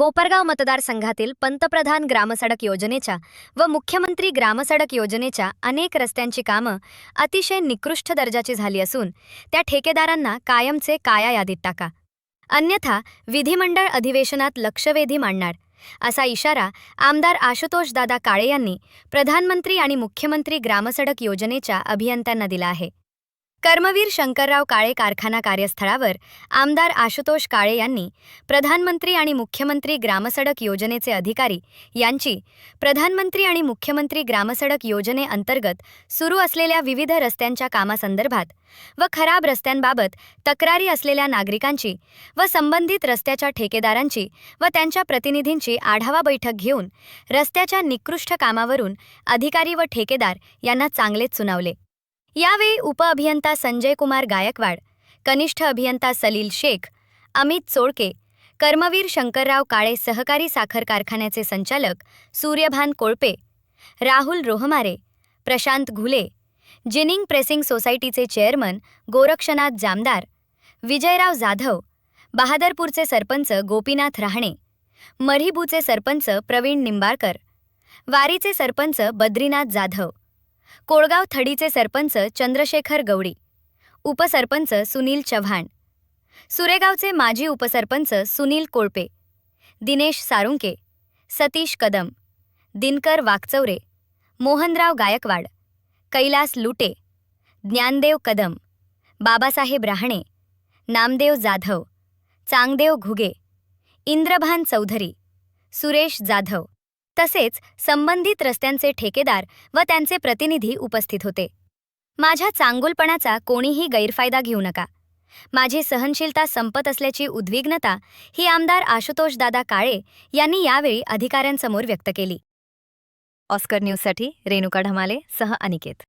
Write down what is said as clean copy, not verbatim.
कोपरगाव मतदारसंघातील पंतप्रधान ग्रामसडक योजनेच्या व मुख्यमंत्री ग्रामसडक योजनेच्या अनेक रस्त्यांची कामं अतिशय निकृष्ट दर्जाची झाली असून त्या ठेकेदारांना कायमचे काया यादीत टाका, अन्यथा विधिमंडळ अधिवेशनात लक्षवेधी मांडणार असा इशारा आमदार आशुतोषदादा काळे यांनी प्रधानमंत्री आणि मुख्यमंत्री ग्रामसडक योजनेच्या अभियंत्यांना दिला आहे. कर्मवीर शंकरराव काळे कारखाना कार्यस्थळावर आमदार आशुतोष काळे यांनी प्रधानमंत्री आणि मुख्यमंत्री ग्रामसडक योजनेचे अधिकारी यांची प्रधानमंत्री आणि मुख्यमंत्री ग्रामसडक योजनेअंतर्गत सुरू असलेल्या विविध रस्त्यांच्या कामासंदर्भात व खराब रस्त्यांबाबत तक्रारी असलेल्या नागरिकांची व संबंधित रस्त्याच्या ठेकेदारांची व त्यांच्या प्रतिनिधींची आढावा बैठक घेऊन रस्त्याच्या निकृष्ट कामावरून अधिकारी व ठेकेदार यांना चांगलेच सुनावले. यावेळी उपअभियंता संजय कुमार गायकवाड, कनिष्ठ अभियंता सलील शेख, अमित चोळके, कर्मवीर शंकरराव काळे सहकारी साखर कारखान्याचे संचालक सूर्यभान कोळपे, राहुल रोहमारे, प्रशांत घुले, जिनिंग प्रेसिंग सोसायटीचे चेअरमन गोरक्षनाथ जामदार, विजयराव जाधव, बहादरपूरचे सरपंच गोपीनाथ राहणे, मरीबूचे सरपंच प्रवीण निंबाळकर, वारीचे सरपंच बद्रीनाथ जाधव, कोळगाव थडीचे सरपंच चंद्रशेखर गवडी, उपसरपंच सुनील चव्हाण, सुरेगावचे माजी उपसरपंच सुनील कोळपे, दिनेश सारुंके, सतीश कदम, दिनकर वाकचौरे, मोहनराव गायकवाड, कैलास लुटे, ज्ञानदेव कदम, बाबासाहेब राहणे, नामदेव जाधव, चांगदेव घुगे, इंद्रभान चौधरी, सुरेश जाधव तसेच संबंधित रस्त्यांचे ठेकेदार व त्यांचे प्रतिनिधी उपस्थित होते. माझ्या चांगुलपणाचा कोणीही गैरफायदा घेऊ नका. माझी सहनशीलता संपत असल्याची उद्विग्नता ही आमदार आशुतोषदादा काळे यांनी यावेळी अधिकाऱ्यांसमोर व्यक्त केली. ऑस्कर न्यूजसाठी रेणुका ढमाले सह अनिकेत.